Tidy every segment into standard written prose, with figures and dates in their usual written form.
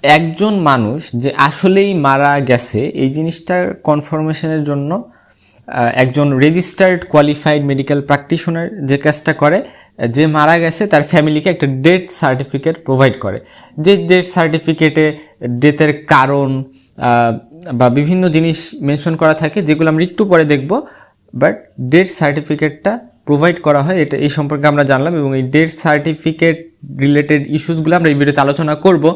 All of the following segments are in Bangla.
একজন মানুষ যে আসলেই মারা গেছে এই জিনিসটার কনফার্মেশনের জন্য একজন রেজিস্টার্ড কোয়ালিফাইড মেডিকেল প্র্যাকটিশনার যে কাজটা করে, যে মারা গেছে তার ফ্যামিলিকে একটা ডেথ সার্টিফিকেট প্রোভাইড করে। যে ডেথ সার্টিফিকেটে ডেথের কারণ বা বিভিন্ন জিনিস মেনশন করা থাকে, যেগুলো আমরা একটু পরে দেখব। বাট ডেথ সার্টিফিকেটটা প্রোভাইড করা হয়, এটা এই সম্পর্কে আমরা জানলাম। এবং এই ডেথ সার্টিফিকেট রিলেটেড ইস্যুসগুলো আমরা এই ভিডিওতে আলোচনা করব।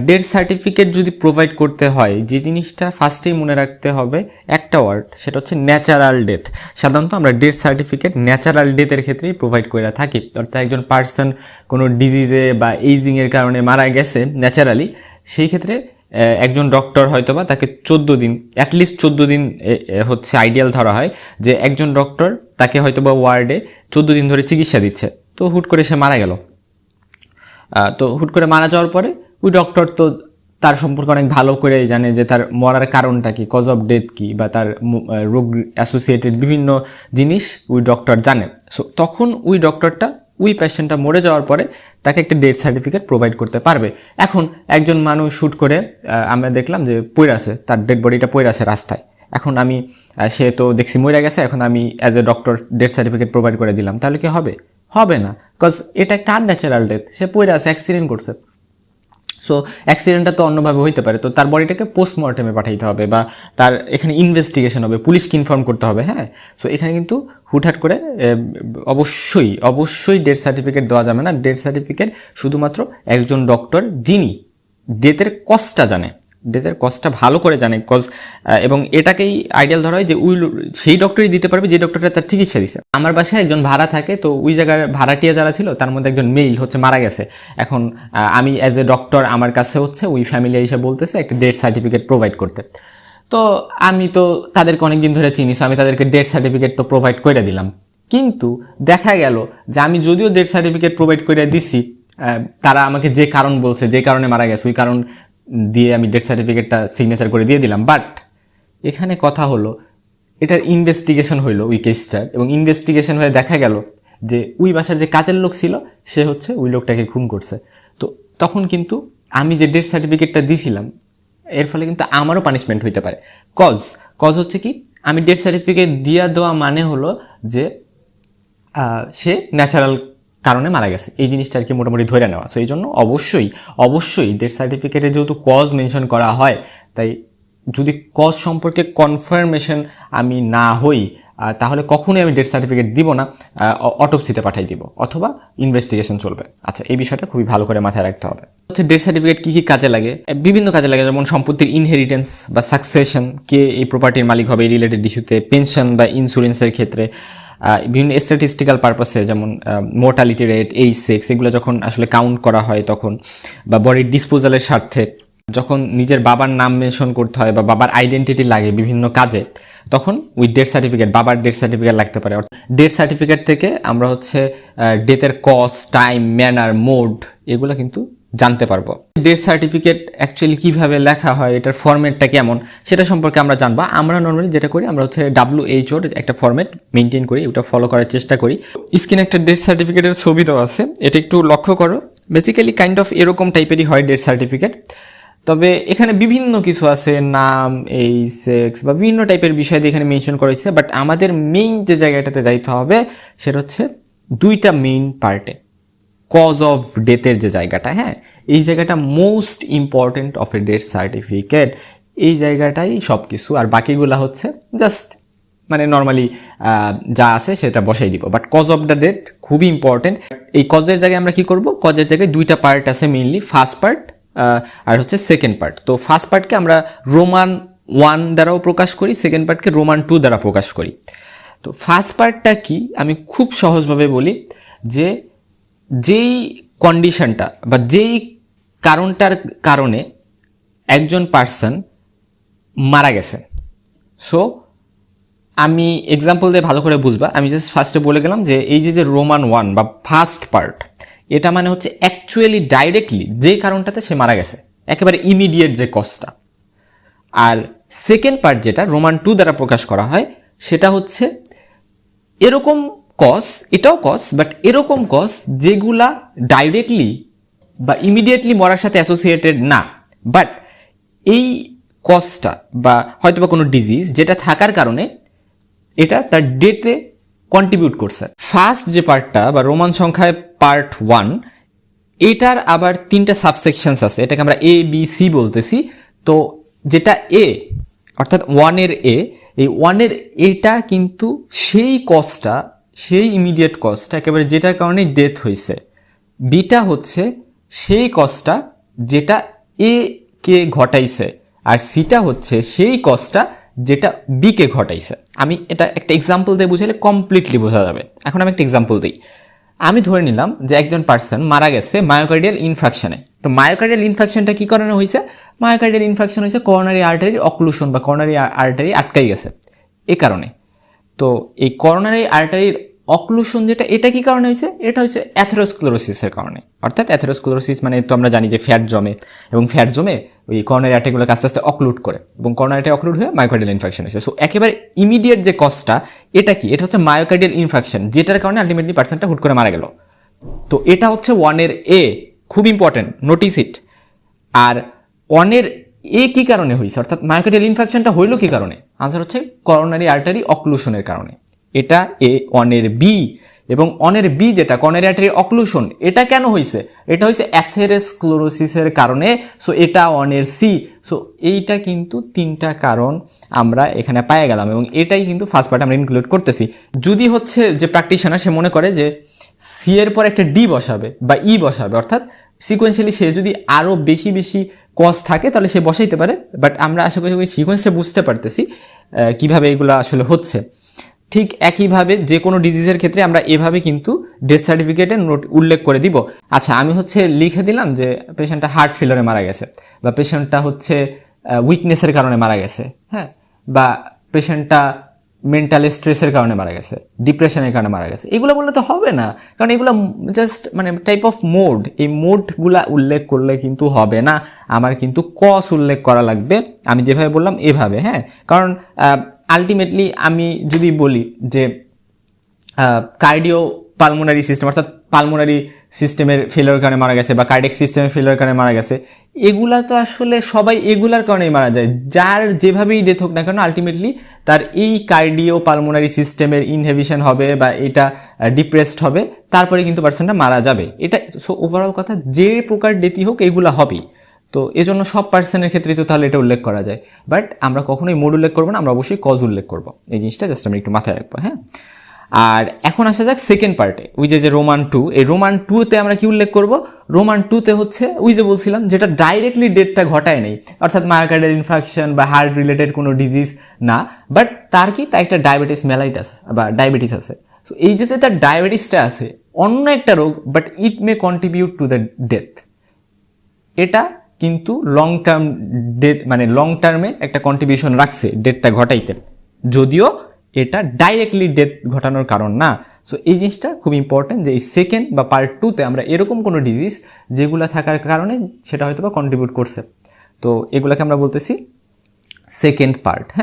ডেথ সার্টিফিকেট যদি প্রোভাইড করতে হয়, যে জিনিসটা ফার্স্টেই মনে রাখতে হবে একটা ওয়ার্ড, সেটা হচ্ছে ন্যাচারাল ডেথ। সাধারণত আমরা ডেথ সার্টিফিকেট ন্যাচারাল ডেথের ক্ষেত্রেই প্রোভাইড করে থাকি। অর্থাৎ একজন পার্সন কোনো ডিজিজে বা এইজিংয়ের কারণে মারা গেছে ন্যাচারালি, সেই ক্ষেত্রে একজন ডক্টর হয়তোবা তাকে 14 দিন, অ্যাটলিস্ট 14 দিন হচ্ছে আইডিয়াল ধরা হয়, যে একজন ডক্টর তাকে হয়তোবা ওয়ার্ডে 14 দিন ধরে চিকিৎসা দিচ্ছে। তো হুট করে সে মারা গেল। তো হুট করে মারা যাওয়ার পরে ওই ডক্টর তো তার সম্পর্কে অনেক ভালো করে জানে যে তার মরার কারণটা কি, কজ অফ ডেথ কি, বা তার রোগ অ্যাসোসিয়েটেড বিভিন্ন জিনিস ওই ডক্টর জানে। সো তখন ওই ডক্টরটা ওই পেশেন্টটা মরে যাওয়ার পরে তাকে একটা ডেথ সার্টিফিকেট প্রোভাইড করতে পারবে। এখন একজন মানুষ শ্যুট করে আমরা দেখলাম যে পড়ে আছে, তার ডেড বডিটা পড়ে আছে রাস্তায়। এখন আমি সে তো দেখছি মরে গেছে, এখন আমি as a doctor death certificate provide করে দিলাম, তাহলে কি হবে? হবে না, বিকজ এটা একটা আনন্যাচারাল ডেথ। সে পড়ে আছে, অ্যাক্সিডেন্ট করছে। সো অ্যাক্সিডেন্টটা তো অন্যভাবে হইতে পারে, তো তার বডিটাকে পোস্টমর্টেমে পাঠাইতে হবে, বা তার এখানে ইনভেস্টিগেশন হবে, পুলিশকে ইনফর্ম করতে হবে। হ্যাঁ, সো এখানে কিন্তু হুটহাট করে অবশ্যই ডেথ সার্টিফিকেট দেওয়া যাবে না। ডেথ সার্টিফিকেট শুধুমাত্র একজন ডক্টর যিনি ডেথের কজটা জানে, ডেথের কজটা ভালো করে জানে, এবং এটাকেই আইডিয়াল ধরা হয় যে সেই ডক্টরই দিতে পারবে যে ডক্টরটা তার চিকিৎসা দিচ্ছে। আমার বাসায় একজন ভাড়া থাকে, তো ওই জায়গার ভাড়াটিয়া যারা ছিল তার মধ্যে একজন মেল হচ্ছে মারা গেছে। এখন আমি অ্যাজ এ ডক্টর আমার কাছে হচ্ছে ওই ফ্যামিলি এসে বলতেছে একটা ডেথ সার্টিফিকেট প্রোভাইড করতে। তো আমি তো তাদেরকে অনেকদিন ধরে চিনি, আমি তাদেরকে ডেথ সার্টিফিকেট তো প্রোভাইড করে দিলাম। কিন্তু দেখা গেল যে আমি যদিও ডেথ সার্টিফিকেট প্রোভাইড করে দিছি, তারা আমাকে যে কারণ বলছে, যে কারণে মারা গেছে, ওই কারণ দিয়ে আমি ডেথ সার্টিফিকেটটা সিগনেচার করে দিয়ে দিলাম। বাট এখানে কথা হলো, এটার ইনভেস্টিগেশন হইলো ওই কেসটার, এবং ইনভেস্টিগেশন হয়ে দেখা গেল যে ওই বাসার যে কাজের লোক ছিল সে হচ্ছে ওই লোকটাকে খুন করছে। তো তখন কিন্তু আমি যে ডেথ সার্টিফিকেটটা দিছিলাম, এর ফলে কিন্তু আমারও পানিশমেন্ট হইতে পারে। কজ হচ্ছে কি, আমি ডেথ সার্টিফিকেট দিয়ে দেওয়া মানে হলো যে সে ন্যাচারাল কারণে মারা গেছে, এই জিনিসটা আর কি মোটামুটি ধরে নেওয়া। সো এই জন্য অবশ্যই ডেথ সার্টিফিকেটে যেহেতু কজ মেনশন করা হয়, তাই যদি কজ সম্পর্কে কনফার্মেশন আমি না হই, তাহলে কখনোই আমি ডেথ সার্টিফিকেট দিব না, অটোপসিতে পাঠাই দিব, অথবা ইনভেস্টিগেশন চলবে। আচ্ছা, এই বিষয়টা খুবই ভালো করে মাথায় রাখতে হবে। হচ্ছে ডেথ সার্টিফিকেট কী কী কাজে লাগে? বিভিন্ন কাজে লাগে, যেমন সম্পত্তির ইনহেরিটেন্স বা সাকসেশন, কে এই প্রপার্টির মালিক হবে এই রিলেটেড ইস্যুতে, পেনশন বা ইন্স্যুরেন্সের ক্ষেত্রে, বিভিন্ন স্ট্যাটিস্টিক্যাল পারপাসে, যেমন মোর্টালিটি রেট, এইজ, সেক্স, এগুলো যখন আসলে কাউন্ট করা হয় তখন, বা বডির ডিসপোজালের স্বার্থে যখন নিজের বাবার নাম মেনশন করতে হয় বা বাবার আইডেন্টিটি লাগে বিভিন্ন কাজে, তখন উইথ ডেথ সার্টিফিকেট, বাবার ডেথ সার্টিফিকেট লাগতে পারে। ডেথ সার্টিফিকেট থেকে আমরা হচ্ছে ডেথের কজ, টাইম, ম্যানার, মোড, এগুলো কিন্তু জানতে পারবো। ডেথ সার্টিফিকেট অ্যাকচুয়ালি কীভাবে লেখা হয়, এটার ফরম্যাটটা কেমন, সেটা সম্পর্কে আমরা জানবো। আমরা নর্মালি যেটা করি, আমরা হচ্ছে WHO একটা ফরম্যাট মেনটেন করি, ওটা ফলো করার চেষ্টা করি। স্ক্রিনে একটা ডেথ সার্টিফিকেটের ছবি দেওয়া আছে, এটা একটু লক্ষ্য করো। বেসিক্যালি কাইন্ড অফ এরকম টাইপেরই হয় ডেথ সার্টিফিকেট, তবে এখানে বিভিন্ন কিছু আছে, নাম, এই, সেক্স বা বিভিন্ন টাইপের বিষয় দিয়ে এখানে মেনশন করা হয়েছে। বাট আমাদের মেইন যে জায়গাটাতে যাইতে হবে সেটা হচ্ছে দুইটা মেইন পার্টে, কজ অফ ডেথের যে জায়গাটা, হ্যাঁ, এই জায়গাটা most important of a death certificate. এই জায়গাটাই সব কিছু, আর বাকিগুলা হচ্ছে জাস্ট মানে নর্মালি যা আছে সেটা বসাই দিব। But cause of the death খুবই ইম্পর্টেন্ট। এই কজের জায়গায় আমরা কি করব, কজের জায়গায় দুইটা পার্ট আছে মেইনলি, ফার্স্ট পার্ট আর হচ্ছে সেকেন্ড পার্ট। তো ফার্স্ট পার্টকে আমরা রোমান 1 দ্বারাও প্রকাশ করি, সেকেন্ড পার্টকে রোমান 2 দ্বারা প্রকাশ করি। তো ফার্স্ট পার্টটা কি, আমি খুব সহজভাবে বলি যে যেই কন্ডিশনটা বা যেই কারণটার কারণে একজন পার্সন মারা গেছে, সো আমি এক্সাম্পল দিয়ে ভালো করে বুঝবা। আমি জাস্ট ফার্স্টে বলে গেলাম যে এই যে রোমান 1 বা ফার্স্ট পার্ট, এটা মানে হচ্ছে অ্যাকচুয়ালি ডাইরেক্টলি যে কারণটাতে সে মারা গেছে, একেবারে ইমিডিয়েট যে কজটা। আর সেকেন্ড পার্ট যেটা রোমান 2 দ্বারা প্রকাশ করা হয়, সেটা হচ্ছে এরকম কজ, এটাও কজ, বাট এরকম কজ যেগুলা ডাইরেক্টলি বা ইমিডিয়েটলি মরার সাথে অ্যাসোসিয়েটেড না, বাট এই কজটা বা হয়তো বা কোনো ডিজিজ যেটা থাকার কারণে এটা তার ডেথে কন্ট্রিবিউট করছে। ফার্স্ট যে পার্টটা বা রোমান সংখ্যায় পার্ট 1, এটার আবার 3টা সাবসেকশনস আছে, এটাকে আমরা এ বি সি বলতেছি। তো যেটা এ অর্থাৎ 1-এর এ, এই 1-এর এটা কিন্তু সেই কজটা, সেই ইমিডিয়েট কজটা একেবারে যেটার কারণে ডেথ হয়েছে। বিটা হচ্ছে সেই কজটা যেটা এ কে ঘটাইছে, আর সিটা হচ্ছে সেই কজটা যেটা বি কে ঘটাইছে। আমি এটা একটা এক্সাম্পল দিয়ে বুঝাইলে কমপ্লিটলি বোঝা যাবে। এখন আমি একটা এক্সাম্পল দিই। আমি ধরে নিলাম যে একজন পার্সন মারা গেছে মায়োকার্ডিয়াল ইনফ্রাকশনে। তো মায়োকার্ডিয়াল ইনফ্রাকশনটা কি কারণে হয়েছে? মায়োকার্ডিয়াল ইনফ্রাকশন হয়েছে করোনারি আর্টারির অক্লুশন বা করোনারি আর্টারি আটকাই গেছে এই কারণে। তো এই করোনারি আর্টারির অক্লুশন যেটা, এটা কি কারণে হয়েছে? এটা হচ্ছে অ্যাথেরোস্ক্লেরোসিসের কারণে। অর্থাৎ অ্যাথেরোস্ক্লেরোসিস মানে তো আমরা জানি যে ফ্যাট জমে, এবং ফ্যাট জমে ওই করোনারি আর্টারিগুলোকে আস্তে আস্তে অক্লুড করে, এবং করোনারি আর্টারি অক্লুড হয়ে মায়োকার্ডিয়াল ইনফেকশন হয়েছে। সো একেবারে ইমিডিয়েট যে কজটা, এটা কি? এটা হচ্ছে মায়োকার্ডিয়াল ইনফেকশন, যেটার কারণে আলটিমেটলি পার্সনটা হুট করে মারা গেল। তো এটা হচ্ছে 1-এর এ, খুব ইম্পর্টেন্ট, নোটিস ইট। আর 1-এর এ কি কারণে হয়েছে, অর্থাৎ মায়োকার্ডিয়াল ইনফেকশনটা হইল কি কারণে? আনসার হচ্ছে করোনারি আর্টারি অক্লুশনের কারণে। এটা এ। 1-এর বি, এবং 1-এর বি যেটা করোনারি আর্টারি অক্লুশন, এটা কেন হয়েছে? এটা হয়েছে অ্যাথেরোস্ক্লেরোসিসের কারণে। সো এটা 1-এর সি। সো এইটা কিন্তু 3টা কারণ আমরা এখানে পাই গেলাম, এবং এটাই কিন্তু ফার্স্ট পার্ট আমরা ইনক্লুড করতেছি। যদি হচ্ছে যে প্র্যাকটিশনার সে মনে করে যে সি এর পর একটা ডি বসাবে বা ই বসাবে, অর্থাৎ সিকোয়েন্সিয়ালি সে যদি আরও বেশি বেশি কজ থাকে তাহলে সে বসাইতে পারে। বাট আমরা আশা করি সিকোয়েন্সে বুঝতে পারতেছি কিভাবে এগুলো আসলে হচ্ছে। ঠিক একইভাবে যে কোনো ডিজিজের ক্ষেত্রে আমরা এভাবে কিন্তু ডেথ সার্টিফিকেটে নোট উল্লেখ করে দিব। আচ্ছা, আমি হচ্ছে লিখে দিলাম যে পেশেন্টটা হার্ট ফেলিওরে মারা গেছে, বা পেশেন্টটা হচ্ছে উইকনেসের কারণে মারা গেছে, হ্যাঁ, বা পেশেন্টটা মেন্টাল স্ট্রেসের কারণে মারা গেছে, ডিপ্রেশনের কারণে মারা গেছে। এগুলো বললে তো হবে না, কারণ এগুলো জাস্ট মানে টাইপ অফ মোড। এই মোডগুলা উল্লেখ করলে কিন্তু হবে না, আমার কিন্তু কজ উল্লেখ করা লাগবে, আমি যেভাবে বললাম এভাবে, হ্যাঁ। কারণ আলটিমেটলি আমি যদি বলি যে কার্ডিও পালমোনারি সিস্টেম, অর্থাৎ পালমোনারি সিস্টেমের ফেলিওর কারণে মারা গেছে বা কার্ডিয়াক সিস্টেমের ফেলিওর কারণে মারা গেছে, এগুলা তো আসলে সবাই এগুলার কারণেই মারা যায়। যার যেভাবেই ডেথ হোক না কেন, আলটিমেটলি তার এই কার্ডিও পালমোনারি সিস্টেমের ইনহিবিশন হবে বা এটা ডিপ্রেসড হবে, তারপরে কিন্তু পার্সনটা মারা যাবে। এটা সো ওভারঅল কথা, যে প্রকার ডেথই হোক এগুলা হবেই। তো এজন্য সব পার্সনের ক্ষেত্রে তো তাহলে এটা উল্লেখ করা যায়, বাট আমরা কখনোই মোড উল্লেখ করবো না, আমরা অবশ্যই কজ উল্লেখ করবো। এই জিনিসটা জাস্ট আমরা একটু মাথায় রাখবো, হ্যাঁ। আর এখন আসা যাক সেকেন্ড পার্টে, ওই যে রোমান 2। এই রোমান 2-তে আমরা কি উল্লেখ করব? রোমান 2-তে হচ্ছে ওই যে বলছিলাম যেটা ডাইরেক্টলি ডেথটা ঘটায় নেই, অর্থাৎ মায়োকার্ডিয়াল ইনফ্রাকশন বা হার্ট রিলেটেড কোনো ডিজিজ না, বাট তার কি, তার একটা ডায়াবেটিস মেলাইটাস বা ডায়াবেটিস আছে। সো এই যে তার ডায়াবেটিসটা আছে, অন্য একটা রোগ, but it May contribute to the death. এটা কিন্তু লং টার্ম ডেথ, মানে লং টার্মে একটা কন্ট্রিবিউশন রাখছে ডেথটা ঘটাইতে, যদিও এটা ডাইরেক্টলি ডেথ ঘটানোর কারণ না। সো এই জিনিসটা খুব ইম্পর্টেন্ট যে এই সেকেন্ড বা পার্ট 2-তে আমরা এরকম কোনো ডিজিজ যেগুলো থাকার কারণে সেটা হয়তো বা কন্ট্রিবিউট করছে, তো এগুলোকে আমরা বলতেছি সেকেন্ড পার্ট, হ্যাঁ।